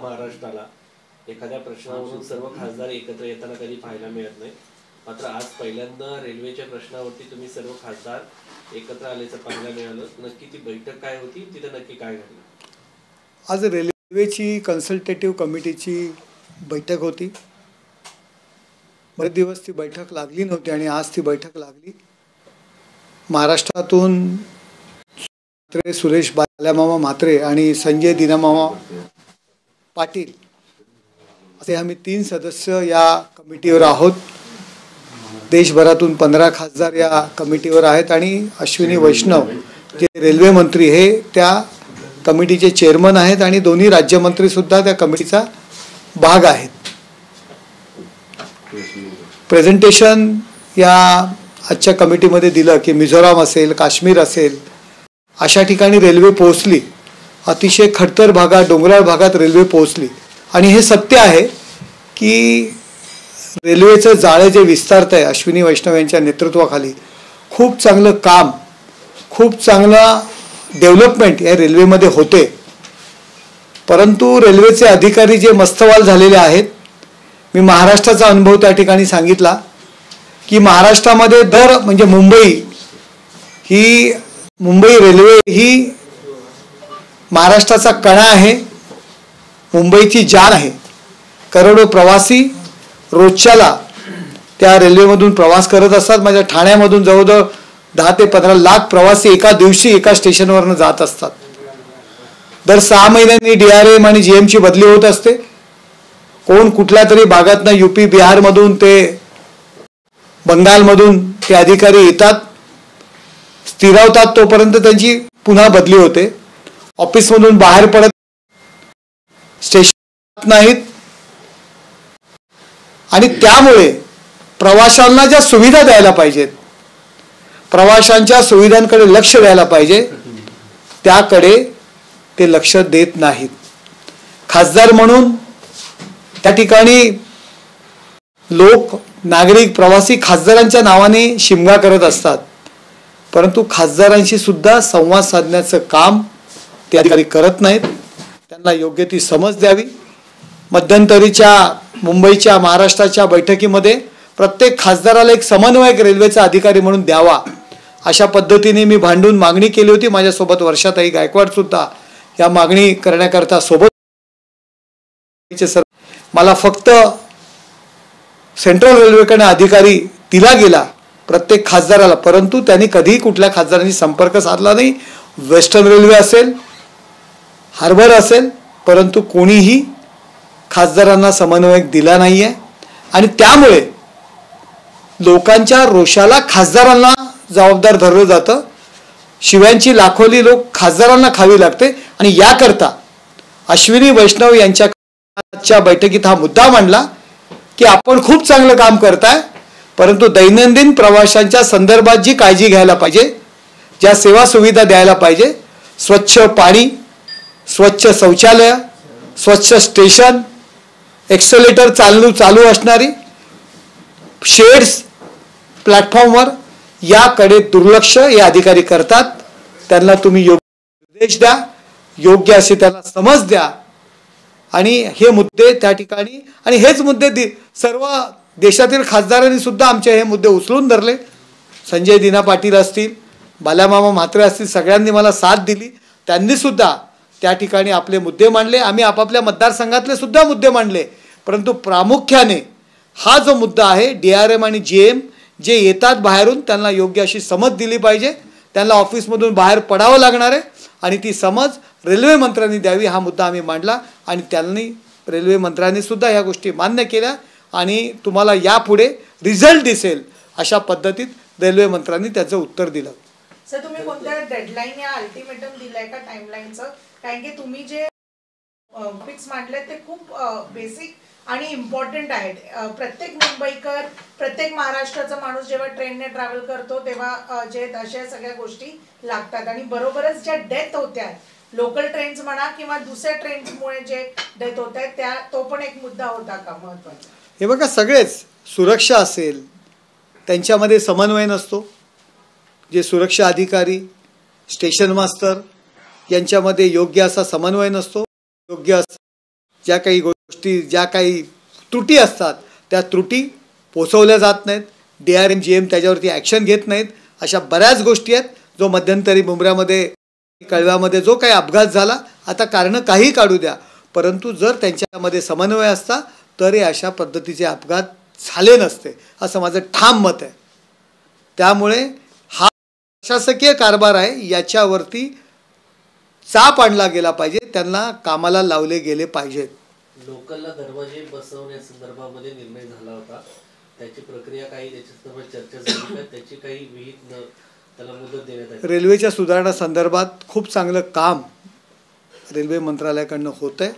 महाराष्ट्राला एखाद्या प्रश्नावरून सर्व खासदार एकत्र येताना कधी पाहायला मिळत नाही, मात्र आज पहिल्यांदा रेल्वेच्या प्रश्नावरती तुम्ही सर्व खासदार एकत्र आल्याचं पाहायला मिळालं. नक्की ती बैठक काय होती, तिथे नक्की काय घडलं? आज रेल्वेची कन्सल्टेटिव्ह कमिटीची बैठक होती. बरेच दिवस ती बैठक लागली नव्हती आणि आज ती बैठक लागली. महाराष्ट्रातून सुरेश बाल्यामामा म्हात्रे आणि संजय दीनामामा पाटील असे आम्ही 3 सदस्य या कमिटीवर आहोत. देशभरातून 15 खासदार या कमिटीवर आहेत आणि अश्विनी वैष्णव जे रेल्वे मंत्री हे त्या कमिटीचे चेअरमन आहेत आणि दोन्ही राज्यमंत्री सुद्धा त्या कमिटीचा भाग आहेत. प्रेझेंटेशन या आजच्या कमिटीमध्ये दिलं की मिझोराम असेल, काश्मीर असेल अशा ठिकाणी रेल्वे पोहोचली. अतिशय खडतर भागात, डोंगराळ भागात रेल्वे पोहोचली आणि हे सत्य आहे की रेल्वेचं जाळं जे विस्तारत आहे अश्विनी वैष्णव यांच्या नेतृत्वाखाली खूप चांगलं काम, खूप चांगलं डेव्हलपमेंट या रेल्वेमध्ये होते. परंतु रेल्वेचे अधिकारी जे मस्तवाल झालेले आहेत, मी महाराष्ट्राचा अनुभव त्या ठिकाणी सांगितला की महाराष्ट्रामध्ये म्हणजे मुंबई रेल्वे ही महाराष्ट्राचा कणा आहे, मुंबईची जान आहे. करोडो प्रवासी रोजच्याला त्या रेल्वेमधून प्रवास करत असतात. माझ्या ठाण्यामधून जवळजवळ 10 ते 15 लाख प्रवासी एका दिवशी एका स्टेशनवरनं जात असतात. दर 6 महिन्यांनी DRM आणि GM ची बदली होत असते. कोण कुठल्या तरी भागातनं UP बिहारमधून ते बंगालमधून ते अधिकारी येतात, स्थिरावतात, तोपर्यंत त्यांची पुन्हा बदली होते. ऑफिसमधून बाहेर पडत स्टेशन नाहीत आणि त्यामुळे प्रवाशांना ज्या सुविधा द्यायला पाहिजेत, प्रवाशांच्या सुविधांकडे लक्ष द्यायला पाहिजे, त्याकडे ते लक्ष देत नाहीत. खासदार म्हणून त्या ठिकाणी लोक, नागरिक, प्रवासी खासदारांच्या नावाने शिमगा करत असतात, परंतु खासदारांशी सुद्धा संवाद साधण्याचं काम ते अधिकारी करत नाहीत. त्यांना योग्य ती समज द्यावी. मध्यंतरीच्या मुंबईच्या महाराष्ट्राच्या बैठकीमध्ये प्रत्येक खासदाराला एक समन्वयक रेल्वेचा अधिकारी म्हणून द्यावा अशा पद्धतीने मी भांडून मागणी केली होती. माझ्यासोबत वर्षाताई गायकवाड सुद्धा या मागणी करण्याकरता सोबत. मला फक्त सेंट्रल रेल्वेकडे अधिकारी दिला गेला प्रत्येक खासदाराला, परंतु त्यांनी कधीही कुठल्या खासदारांशी संपर्क साधला नाही. वेस्टर्न रेल्वे असेल, हार्बर असेल, परंतु कोणीही खासदारांना समन्वयक दिला नाही आहे आणि त्यामुळे लोकांच्या रोषाला खासदारांना जबाबदार धरलं जातं. शिव्यांची लाखोली लोक खासदारांना खावी लागते आणि याकरता अश्विनी वैष्णव यांच्या बैठकीत हा मुद्दा मांडला की आपण खूप चांगलं काम करताय, परंतु दैनंदिन प्रवाशांच्या संदर्भात जी काळजी घ्यायला पाहिजे, ज्या सेवा सुविधा द्यायला पाहिजे, स्वच्छ पाणी, स्वच्छ शौचालय, स्वच्छ स्टेशन, एक्सेलेटर चालू असणारी शेड्स प्लॅटफॉर्मवर, याकडे दुर्लक्ष हे अधिकारी करतात. त्यांना तुम्ही योग्य निर्देश द्या, योग्य अशी त्यांना समज द्या आणि हे मुद्दे त्या ठिकाणी, आणि हेच मुद्दे सर्व देशातील खासदारांनी सुद्धा आमचे हे मुद्दे उचलून धरले. संजय दीना पाटील असतील, बाल्यामामा म्हात्रे असतील, सगळ्यांनी मला साथ दिली. त्यांनी सुद्धा त्या ठिकाणी आपले मुद्दे मांडले. आम्ही आपापल्या मतदारसंघातले सुद्धा मुद्दे मांडले, परंतु प्रामुख्याने हा जो मुद्दा आहे DRM आणि GM जे येतात बाहेरून त्यांना योग्य अशी समज दिली पाहिजे. त्यांना ऑफिसमधून बाहेर पडावं लागणार आहे आणि ती समज रेल्वे मंत्र्यांनी द्यावी, हा मुद्दा आम्ही मांडला आणि त्यांनी रेल्वे मंत्र्यांनी सुद्धा ह्या गोष्टी मान्य केल्या आणि तुम्हाला यापुढे रिझल्ट दिसेल अशा पद्धतीत रेल्वे मंत्र्यांनी त्याचं उत्तर दिलं. सर, तुम्ही कोणत्या डेडलाईन या अल्टिमेटम दिलाय का टाइमलाईनचं? कारण की तुम्ही जे फिक्स मांडले ते खूप बेसिक आणि इम्पॉर्टंट आहेत. प्रत्येक मुंबईकर, प्रत्येक महाराष्ट्राचा माणूस जेव्हा ट्रेनने ट्रॅव्हल करतो तेव्हा जे अशा सगळ्या गोष्टी लागतात आणि बरोबरच ज्या डेथ होत्या लोकल ट्रेन्स म्हणा किंवा दुसऱ्या ट्रेन्समुळे जे डेथ होत आहेत त्या, तो पण एक मुद्दा होता का महत्त्वाचा? हे बघा, सगळेच सुरक्षा असेल त्यांच्यामध्ये समन्वय नसतो. जे सुरक्षा अधिकारी, स्टेशन मास्तर यांच्यामध्ये योग्य असा समन्वय नसतो, योग्य ज्या काही गोष्टी, ज्या काही त्रुटी असतात त्या त्रुटी पोचवल्या जात नाहीत. DRM GM त्याच्यावरती ॲक्शन घेत नाहीत. अशा बऱ्याच गोष्टी आहेत. जो मध्यंतरी मुंब्र्यामध्ये कळव्यामध्ये जो काही अपघात झाला, आता कारणं काही काढू द्या, परंतु जर त्यांच्यामध्ये समन्वय असता तर हे अशा पद्धतीचे अपघात झाले नसते, असं माझं ठाम मत आहे. त्यामुळे हा प्रशासकीय कारभार आहे, याच्यावरती चाप आणला गेला पाहिजे, त्यांना कामाला लावले गेले पाहिजेत. लोकलला दरवाजे बसवण्यासंदर्भामध्ये निर्णय झाला होता, त्याची प्रक्रिया काही त्याच्यासंदर्भात चर्चा झाली का? त्याची काही विहित त्याला मुदत देण्यात आली? रेल्वेच्या सुधारणा संदर्भात खूप चांगलं काम रेल्वे मंत्रालयाकडनं होतं आहे.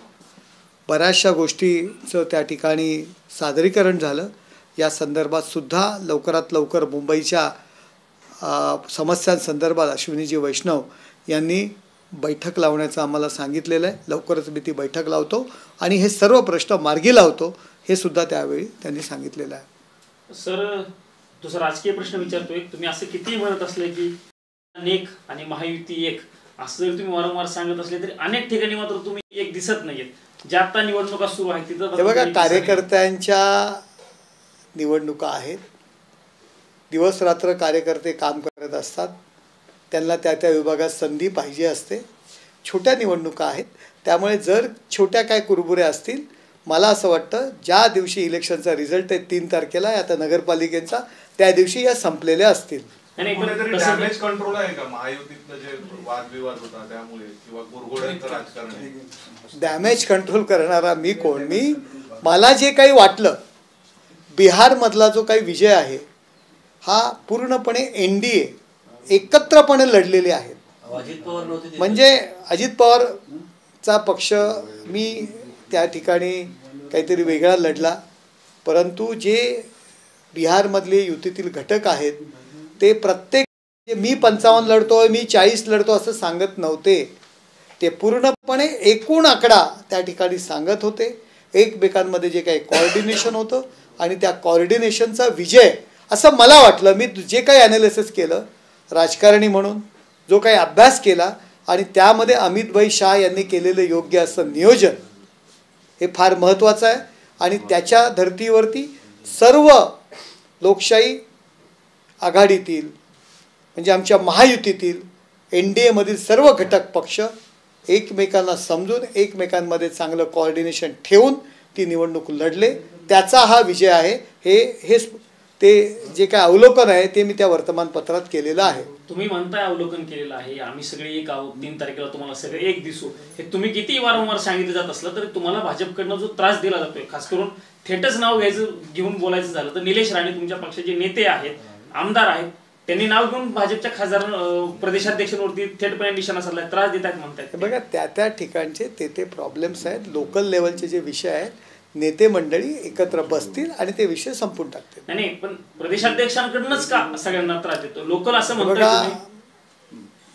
बऱ्याचशा गोष्टीचं त्या ठिकाणी सादरीकरण झालं. या संदर्भात सुद्धा लवकरात लवकर मुंबईच्या समस्यांसंदर्भात अश्विनीजी वैष्णव यांनी बैठक लावण्याचं आम्हाला सांगितलेलं आहे. लवकरच मी ती बैठक लावतो आणि हे सर्व प्रश्न मार्गी लावतो, हे सुद्धा त्यावेळी त्यांनी सांगितलेलं आहे. सर, दुसरा राजकीय प्रश्न विचारतोय. तुम्ही असं किती म्हणत असले की नेक आणि महायुती एक, असं जरी तुम्ही वारंवार सांगत असले तरी अनेक ठिकाणी मात्र तुम्ही एक दिसत नाहीयेत. ज्या आता निवडणुका सुरू आहेत तिथं हे बघा, कार्यकर्त्यांच्या निवडणुका आहेत. दिवस रात्र कार्यकर्ते काम करत असतात, त्यांना त्या त्या विभागात संधी पाहिजे असते. छोट्या निवडणुका आहेत, त्यामुळे जर छोट्या काय कुरबुऱ्या असतील, मला असं वाटतं ज्या दिवशी इलेक्शनचा रिझल्ट आहे 3 तारखेला आता नगरपालिकेचा, त्या दिवशी या संपलेल्या असतील. डॅमेज कंट्रोल आहे का महायुतीतलं जे वादविवाद होता त्यामुळे, किंवा कुरघोड्यांचं राजकारण? डॅमेज कंट्रोल करणारा मी कोण? मला जे काही वाटलं, बिहारमधला जो काही विजय आहे हा पूर्णपणे NDA एकत्रपणे लढलेले आहेत. अजित पवार नव्हते, म्हणजे अजित पवारचा पक्ष मी त्या ठिकाणी काहीतरी वेगळा लढला, परंतु जे बिहारमधले युतीतील घटक आहेत ते प्रत्येक मी 55 लढतोय, मी 40 लढतो असं सांगत नव्हते. ते पूर्णपणे एकूण आकडा त्या ठिकाणी सांगत होते. एकमेकांमध्ये जे काही कॉर्डिनेशन होतं आणि त्या कॉर्डिनेशनचा विजय असं मला वाटलं. मी जे काही ॲनालिसिस केलं राजकारणी म्हणून, जो काही अभ्यास केला, आणि त्यामध्ये अमितभाई शाह यांनी केलेलं योग्य असं नियोजन हे फार महत्त्वाचं आहे. आणि त्याच्या धर्तीवरती सर्व लोकशाही आघाडीतील म्हणजे आमच्या महायुतीतील NDAमधील सर्व घटक पक्ष एकमेकांना समजून एकमेकांमध्ये चांगलं कॉर्डिनेशन ठेवून ती निवडणूक लढले. त्याचा हा विजय आहे. हेच ते जे काय अवलोकन आहे ते मी त्या वर्तमानपत्रात केलेलं आहे. तुम्ही म्हणताय अवलोकन केलेलं आहे, आम्ही सगळे एक आहोत, 3 तारखेला तुम्हाला सगळे एक दिसू, हे तुम्ही किती वारंवार सांगितलं जात असलं तरी तुम्हाला भाजपकडनं जो त्रास दिला जातोय, खास करून थेटच नाव घेऊन बोलायचं झालं तर निलेश राणे तुमच्या पक्षाचे नेते आहेत, आमदार आहेत, त्यांनी नाव घेऊन भाजपच्या खासदार प्रदेशाध्यक्षांवरती थेटपणे निशाणा साधलाय, त्रास देत आहेत म्हणतात. बघा, त्या ठिकाणचे ते प्रॉब्लेम्स आहेत. लोकल लेवलचे जे विषय आहेत, नेते मंडळी एकत्र बसतील आणि ते विषय संपून टाकतील. नाही, पण प्रदेशाध्यक्षांकडूनच का सगळ्यांना त्रास देतो लोकल असं म्हणतात?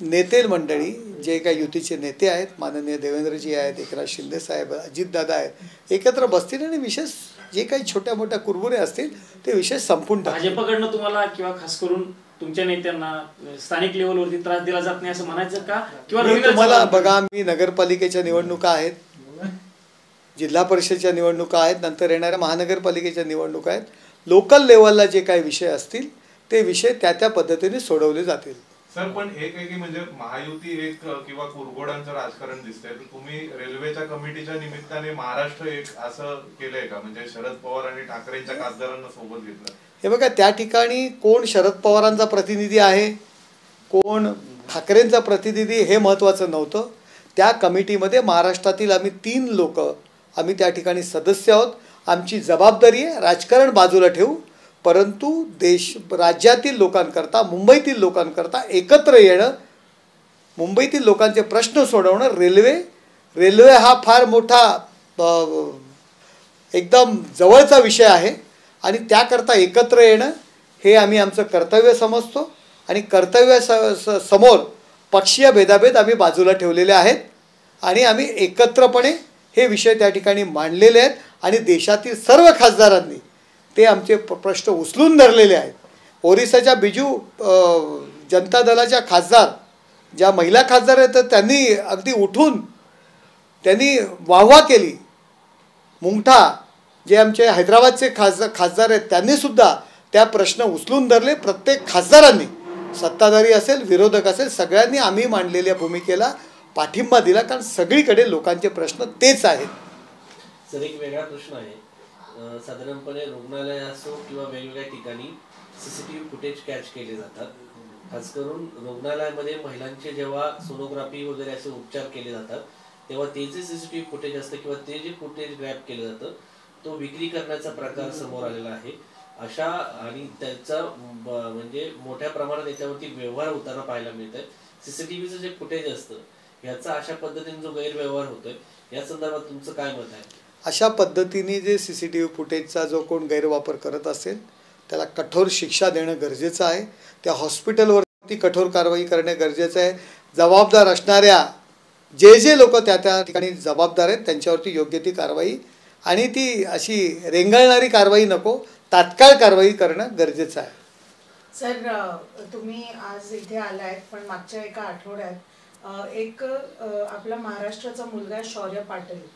नेते मंडळी जे काही युतीचे नेते आहेत, माननीय देवेंद्रजी आहेत, एकनाथ शिंदे साहेब, अजितदादा आहेत, एकत्र बसतील आणि विशेष जे काही छोट्या मोठ्या कुरबुरे असतील ते विषय संपून टाकतील. भाजपकडनं तुम्हाला किंवा खास करून तुमच्या नेत्यांना स्थानिक लेवलवरती त्रास दिला जात नाही असं म्हणायचं का? किंवा तुम्हाला बघा, मी नगरपालिकेच्या निवडणुका आहेत, जिल्हा परिषदेच्या निवडणुका आहेत, नंतर येणाऱ्या महानगरपालिकेच्या निवडणुका आहेत. लोकल लेवलला जे काही विषय असतील ते विषय त्या पद्धतीने सोडवले जातील. सर, पण एक आहे की म्हणजे महायुती एक किंवा कुरघोड्यांचं राजकारण दिसतंय, तर तुम्ही रेल्वेच्या कमिटीच्या निमित्ताने महाराष्ट्र एक असं केलंय का? म्हणजे शरद पवार आणि ठाकरेंच्या खासदारांना सोबत घेतलं? हे बघा, त्या ठिकाणी कोण शरद पवारांचा प्रतिनिधी आहे, कोण ठाकरेंचा प्रतिनिधी हे महत्त्वाचं नव्हतं. त्या कमिटीमध्ये महाराष्ट्रातील आम्ही 3 लोक आम्ही त्या ठिकाणी सदस्य आहोत. आमची जबाबदारी आहे राजकारण बाजूला ठेवू, परंतु राज्यातील लोकांकरता, मुंबईतील लोकांकरता एकत्र येणं, मुंबईतील लोकांचे प्रश्न सोडवणं. रेल्वे हा फार मोठा एकदम जवळचा विषय आहे आणि त्याकरता एकत्र येणं हे आम्ही आमचं कर्तव्य समजतो आणि कर्तव्य समोर पक्षीय भेदाभेद आम्ही बाजूला ठेवलेले आहेत आणि आम्ही एकत्रपणे हे विषय त्या ठिकाणी मांडलेले आहेत आणि देशातील सर्व खासदारांनी ते आमचे प्रश्न उचलून धरलेले आहेत. ओरिसाच्या बिजू जनता दलाच्या खासदार ज्या महिला खासदार आहेत तर त्यांनी अगदी उठून त्यांनी वाहवा केली मुंगठा जे आमचे हैदराबादचे खासदार आहेत त्यांनीसुद्धा त्या प्रश्न उचलून धरले. प्रत्येक खासदारांनी, सत्ताधारी असेल विरोधक असेल, सगळ्यांनी आम्ही मांडलेल्या भूमिकेला पाठिंबा दिला, कारण सगळीकडे लोकांचे प्रश्न तेच आहेत. सर एक वेगळा प्रश्न आहे, साधारणपणे रुग्णालय असो किंवा वेगवेगळ्या ठिकाणी सीसीटीव्ही फुटेज कॅच केले जातात. खास करून रुग्णालयामध्ये महिलांचे जेव्हा सोनोग्राफी वगैरे असे उपचार केले जातात तेव्हा ते जे सीसीटीव्ही फुटेज असतं किंवा ते जे फुटेज ग्रॅब केलं जातं तो विक्री करण्याचा प्रकार समोर आलेला आहे. अशा आणि त्याचा म्हणजे मोठ्या प्रमाणात याच्यावरती व्यवहार होताना पाहायला मिळत आहे. सीसीटीव्हीचं जे फुटेज असतं ह्याचा अशा पद्धतीने जो गैरव्यवहार होतोय या संदर्भात तुमचं काय मत आहे? अशा पद्धतीने जे सीसीटीव्ही फुटेजचा जो कोण गैरवापर करत असेल त्याला कठोर शिक्षा देणं गरजेचं आहे. त्या हॉस्पिटलवरती कठोर कारवाई करणे गरजेचं आहे. जबाबदार असणाऱ्या जे लोक त्या ठिकाणी जबाबदार आहेत त्यांच्यावरती योग्य ती कारवाई, आणि ती अशी रेंगाळणारी कारवाई नको, तात्काळ कारवाई करणं गरजेचं आहे. सर तुम्ही आज इथे आलायत, पण मागच्या एका आठवड्यात एक आपला महाराष्ट्राचा मुलगा शौर्य पाटील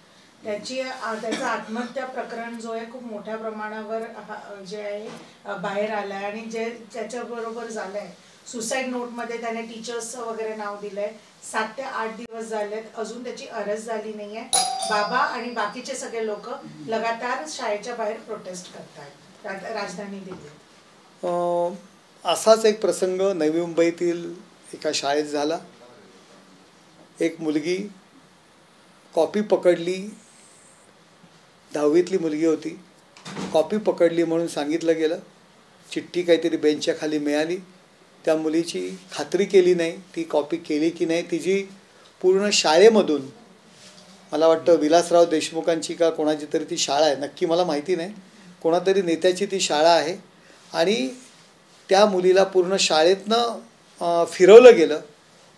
त्याचं आत्महत्या प्रकरण जो आहे खूप मोठ्या प्रमाणावर जे आहे बाहेर आलंय, आणि जे त्याच्याबरोबर झालंय सुसाईड नोटमध्ये त्याने टीचर्सचं वगैरे नाव दिलंय. 7 ते 8 दिवस झालेत, अजून त्याची अरेस्ट झाली नाहीये. बाबा आणि बाकीचे सगळे लोक लगातार शाळेच्या बाहेर प्रोटेस्ट करतायत राजधानी दिल्लीत. असाच एक प्रसंग नवी मुंबईतील एका शाळेत झाला. एक मुलगी कॉपी पकडली, 10वीतली मुलगी होती, कॉपी पकडली म्हणून सांगितलं गेलं. चिठ्ठी काहीतरी बेंचच्या खाली मिळाली. त्या मुलीची खात्री केली नाही ती कॉपी केली की नाही. तिची पूर्ण शाळेमधून, मला वाटतं विलासराव देशमुखांची का कोणाची तरी ती शाळा आहे, नक्की मला माहिती नाही, कोणातरी नेत्याची ती शाळा आहे, आणि त्या मुलीला पूर्ण शाळेतनं फिरवलं गेलं.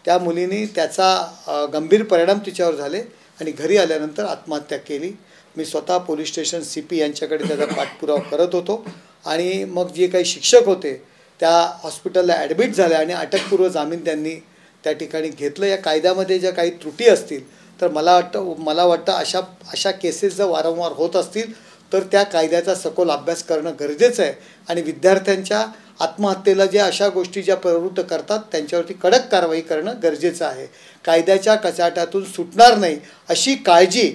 त्या मुलीने त्याचा गंभीर परिणाम तिच्यावर झाले आणि घरी आल्यानंतर आत्महत्या केली. मी स्वतः पोलीस स्टेशन CP यांच्याकडे त्याचा पाठपुरावा करत होतो, आणि मग जे काही शिक्षक होते त्या हॉस्पिटलला ॲडमिट झाल्या आणि अटकपूर्व जामीन त्यांनी त्या ठिकाणी घेतलं. या कायद्यामध्ये ज्या काही त्रुटी असतील तर मला वाटतं अशा केसेस जर वारंवार होत असतील तर त्या कायद्याचा सखोल अभ्यास करणं गरजेचं आहे, आणि विद्यार्थ्यांच्या आत्महत्येला ज्या अशा गोष्टी ज्या प्रवृत्त करतात त्यांच्यावरती कडक कारवाई करणं गरजेचं आहे. कायद्याच्या कचाट्यातून सुटणार नाही अशी काळजी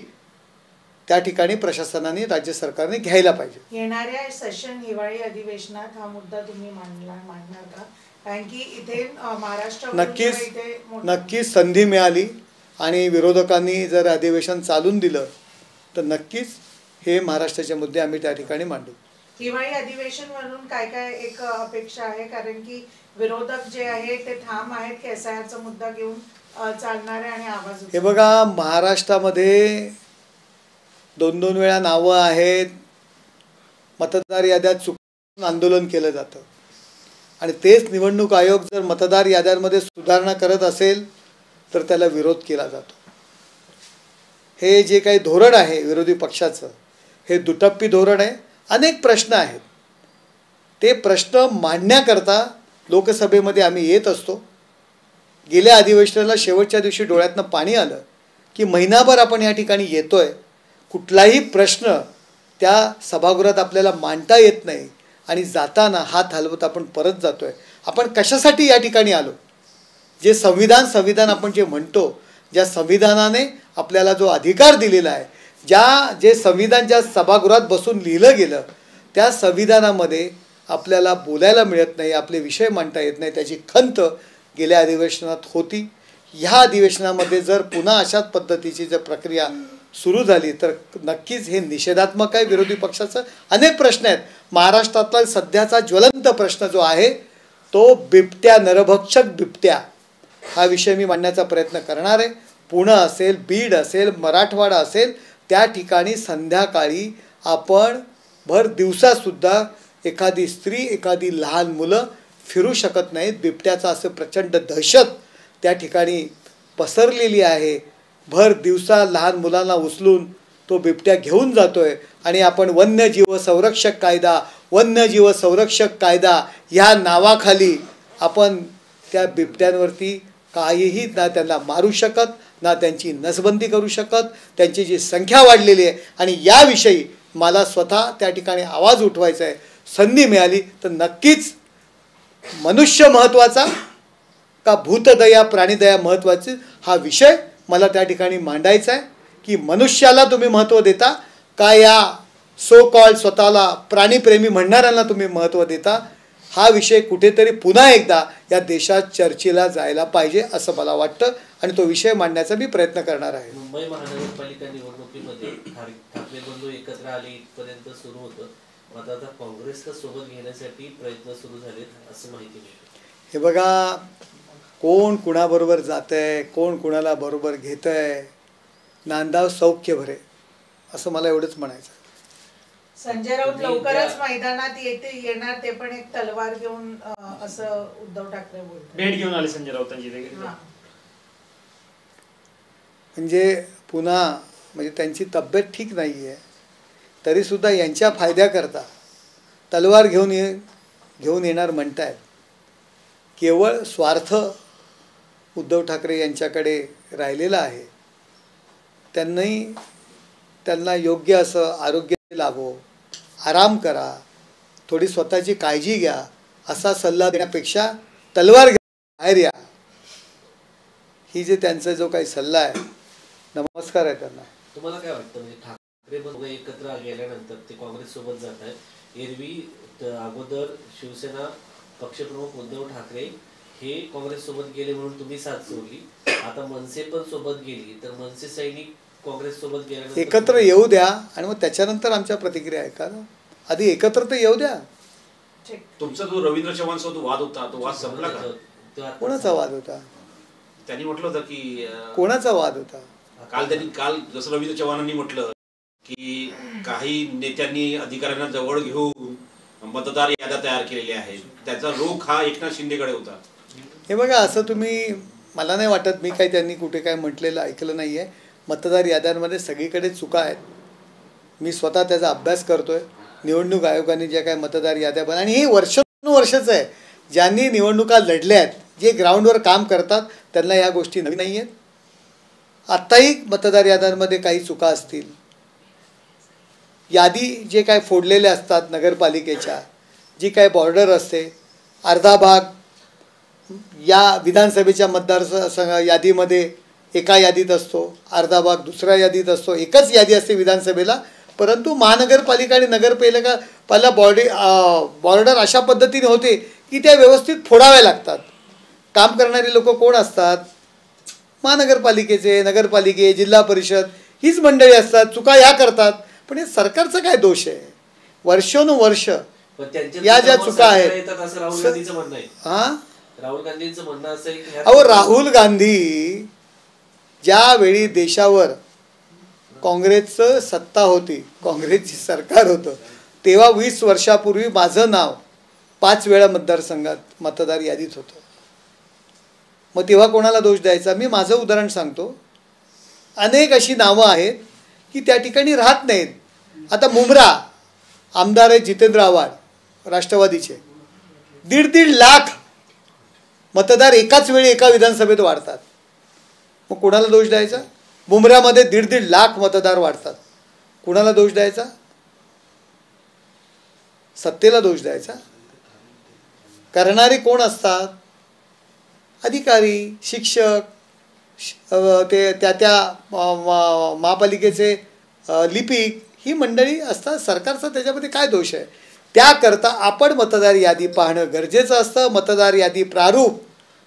त्या ठिकाणी प्रशासनाने, राज्य सरकारने घ्यायला पाहिजे. येणाऱ्या सेशन हिवाळी अधिवेशनात हा मुद्दा तुम्ही मांडणार का? कारण की इथे महाराष्ट्र नक्कीच संधी मिळाली आणि विरोधकांनी जर अधिवेशन चालून दिलं तर नक्कीच हे महाराष्ट्राचे मुद्दे आम्ही त्या ठिकाणी मांडू. हिवाळी अधिवेशन म्हणून काय काय एक अपेक्षा आहे? कारण की विरोधक जे आहे ते ठाम आहेत की SIRचा मुद्दा घेऊन चालणारे आणि आवाज. हे बघा, महाराष्ट्रामध्ये 2-2 वेळा नावं आहेत, मतदार याद्यात चुकून आंदोलन केलं जातं, आणि तेच निवडणूक आयोग जर मतदार याद्यांमध्ये सुधारणा करत असेल तर त्याला विरोध केला जातो. हे जे काही धोरण आहे विरोधी पक्षाचं हे दुटप्पी धोरण आहे. अनेक प्रश्न आहेत, ते प्रश्न मांडण्याकरता लोकसभेमध्ये आम्ही येत असतो. गेल्या अधिवेशनाला शेवटच्या दिवशी डोळ्यातनं पाणी आलं की महिनाभर आपण या ठिकाणी येतोय, कुठलाही प्रश्न त्या सभागृहात आपल्याला मांडता येत नाही, आणि जाताना हात हलवत आपण परत जातोय. आपण कशासाठी या ठिकाणी आलो? जे संविधान आपण जे म्हणतो, ज्या संविधानाने आपल्याला जो अधिकार दिलेला आहे, जे संविधान ज्या सभागृहात बसून लिहिलं गेलं त्या संविधानामध्ये आपल्याला बोलायला मिळत नाही, आपले विषय मांडता येत नाही, त्याची खंत गेल्या अधिवेशनात होती. ह्या अधिवेशनामध्ये जर पुन्हा अशाच पद्धतीची जर प्रक्रिया सुरू झाली तर नक्कीच हे निषेधात्मक आहे. विरोधी पक्षाचं अनेक प्रश्न आहेत. महाराष्ट्रातला सध्याचा ज्वलंत प्रश्न जो आहे तो बिबट्या, नरभक्षक बिबट्या, हा विषय मी मांडण्याचा प्रयत्न करणार आहे. पुणे असेल, बीड असेल, मराठवाडा असेल, त्या ठिकाणी संध्याकाळी आपण भर दिवसासुद्धा एखादी स्त्री, एखादी लहान मुलं फिरू शकत नाहीत. बिबट्याचा असं प्रचंड दहशत त्या ठिकाणी पसरलेली आहे. भर दिवसा लहान मुलांना उचलून तो बिबट्या घेऊन जातोय, आणि आपण वन्यजीव संरक्षक कायदा ह्या नावाखाली आपण त्या बिबट्यांवरती काहीही ना त्यांना मारू शकत ना त्यांची नसबंदी करू शकत. त्यांची जी संख्या वाढलेली आहे आणि याविषयी मला स्वतः त्या ठिकाणी आवाज उठवायचा आहे. संधी मिळाली तर नक्कीच मनुष्य महत्त्वाचा का भूतदया प्राणीदया महत्त्वाची हा विषय मला त्या ठिकाणी मांडायचा आहे की मनुष्याला तुम्ही महत्त्व देता का या सो कॉल्ड स्वतःला प्राणीप्रेमी म्हणणाऱ्यांना तुम्ही महत्त्व देता. हा विषय कुठेतरी पुन्हा एकदा या देशात चर्चेला जायला पाहिजे असं मला वाटतं आणि तो विषय मांडण्याचा मी प्रयत्न करणार आहे. मुंबई महानगरपालिका निवडणुकीमध्ये ठाकरे बंधू एकत्र आले इथपर्यंत सुरू होतं. आता आता काँग्रेसला सोबत घेण्यासाठी प्रयत्न सुरू झालेत असं माहिती मिळतं. हे बघा, कोण कुणाबरोबर जात आहे, कोण कुणाला बरोबर घेत आहे, नांदाव सौख्य भरे असं मला एवढंच म्हणायचं. संजय राऊत लवकरच मैदानात येणार, ते पण एक तलवार घेऊन असं उद्धव ठाकरे बोलतात. भेट घेऊन आले संजय राऊतांची. म्हणजे पुन्हा म्हणजे त्यांची तब्येत ठीक नाही आहे तरीसुद्धा यांच्या फायद्याकरता तलवार घेऊन येणार म्हणतायत. केवळ स्वार्थ उद्धव ठाकरे यांच्याकडे राहिलेला आहे. त्यांना योग्य असं आरोग्य लाभो, आराम करा, थोडी स्वतःची काळजी घ्या असा सल्ला देण्यापेक्षा तलवार घ्या, बाहेर या, ही जे त्यांचा जो काही सल्ला आहे, नमस्कार आहे त्यांना. तुम्हाला काय वाटतं म्हणजे ठाकरे बंधू एकत्र गेल्यानंतर ते काँग्रेस सोबत जात आहेत. एरवी अगोदर शिवसेना पक्षप्रमुख उद्धव ठाकरे हे काँग्रेस सोबत गेले म्हणून तुम्ही साथ सोडली. आता मनसे पण सोबत गेली तर मनसे सैनिक काँग्रेस सोबत गेल्यानंतर एकत्र येऊ द्या आणि मग त्याच्यानंतर आमच्या प्रतिक्रिया ऐका ना. आधी एकत्र तर येऊ द्या. तुमचा जो रवींद्र चव्हाण सोबत वाद होता तो वाद संपला का? कोणाचा वाद होता? त्यांनी म्हटलं होतं की कोणाचा वाद होता? काल जसं रवींद्र चव्हाणांनी म्हटलं की काही नेत्यांनी अधिकाऱ्यांना जवळ घेऊन मतदार याद्या तयार केलेल्या आहेत, त्याचा रोख हा एकनाथ शिंदेकडे होता. हे बघा, असं तुम्ही, मला नाही वाटत मी काही त्यांनी कुठे काय म्हटलेलं ऐकलं नाही आहे. मतदार याद्यांमध्ये सगळीकडे चुका आहेत. मी स्वतः त्याचा अभ्यास करतो आहे. निवडणूक आयोगाने ज्या काही मतदार याद्या आणि हे वर्षानुवर्षाचं आहे. ज्यांनी निवडणुका लढल्या आहेत, जे ग्राउंडवर काम करतात, त्यांना या गोष्टी नवीन नाही आहेत. आत्ताही मतदार याद्यांमध्ये काही चुका असतील. यादी जे काय फोडलेले असतात नगरपालिकेच्या, जी काय बॉर्डर असते, अर्धा भाग या विधानसभेच्या मतदारसंघ यादीमध्ये एका यादीत असतो, अर्धा भाग दुसऱ्या यादीत असतो. एकच यादी असते विधानसभेला, परंतु महानगरपालिका आणि नगरपालिका बॉर्डर अशा पद्धतीने होते की त्या व्यवस्थित फोडाव्या लागतात. काम करणारी लोक कोण असतात? महानगरपालिकेचे, नगरपालिके, जिल्हा परिषद हीच मंडळी असतात. चुका या करतात. पण हे सरकारचा काय दोष आहे? वर्षानुवर्ष या ज्या चुका आहेत. राहुल गांधींचं म्हणणं असेल की अहो, राहुल गांधी ज्यावेळी देशावर काँग्रेसचं सत्ता होती, काँग्रेसची सरकार होतं, तेव्हा 20 वर्षापूर्वी माझं नाव 5 वेळा मतदारसंघात मतदार यादीत होतं. मग तेव्हा कोणाला दोष द्यायचा? मी माझं उदाहरण सांगतो. अनेक अशी नावं आहेत की त्या ठिकाणी राहत नाहीत. आता मुंब्रा आमदार आहे जितेंद्र आव्हाड राष्ट्रवादीचे. 1.5 लाख मतदार एकाच वेळी एका विधानसभेत वाढतात. मग कोणाला दोष द्यायचा? मुंब्र्यामध्ये 1.5 लाख मतदार वाढतात. कुणाला दोष द्यायचा? सत्तेला दोष द्यायचा? करणारे कोण असतात? अधिकारी, शिक्षक, ते त्या महापालिकेचे लिपिक, ही मंडळी असतात. सरकारचा त्याच्यामध्ये काय दोष आहे? त्याकरता आपण मतदार यादी पाहणं गरजेचं असतं. मतदार यादी प्रारूप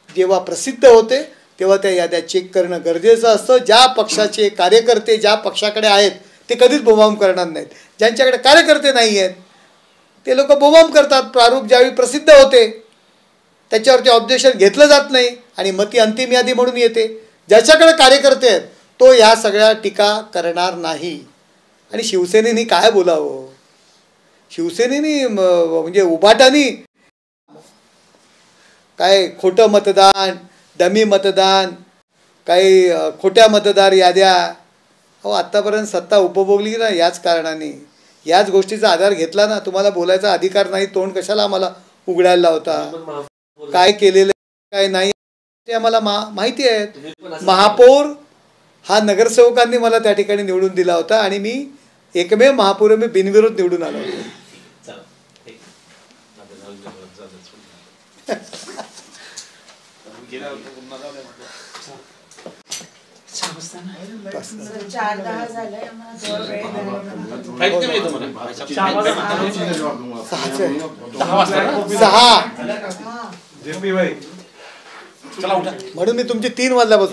जेव्हा प्रसिद्ध होते तेव्हा त्या याद्या चेक करणं गरजेचं असतं. ज्या पक्षाचे कार्यकर्ते ज्या पक्षाकडे आहेत ते कधीच बोंबाबोंब करणार नाहीत. ज्यांच्याकडे कार्यकर्ते नाही आहेत ते लोक बोंबाबोंब करतात. प्रारूप ज्यावेळी प्रसिद्ध होते त्याच्यावरती ऑब्जेक्शन घेतलं जात नाही आणि मग ती अंतिम यादी म्हणून येते. ज्याच्याकडे कार्यकर्ते आहेत तो ह्या सगळ्या टीका करणार नाही. आणि शिवसेनेने काय बोलावं? शिवसेनेने म्हणजे उभाटानी काय खोटं मतदान, डमी मतदान, काही खोट्या मतदार याद्या. अहो, आत्तापर्यंत सत्ता उपभोगली ना याच कारणाने. याच गोष्टीचा आधार घेतला ना. तुम्हाला बोलायचा अधिकार नाही, तोंड कशाला आम्हाला उघडायला लावता? काय केलेलं काय नाही ते आम्हाला माहिती आहे. महापौर हा नगरसेवकांनी मला त्या ठिकाणी निवडून दिला होता आणि मी एकमेव महापौर मी बिनविरोध निवडून आलो होतो. चला ठीक. सर, 4:10 झालंय, आम्हाला थोडा वेळ द्यावा. फाईट कमी आहे तुम्हाला? 6 हा. JP भाई म्हणून मी तुमची 3 वाजल्यापासून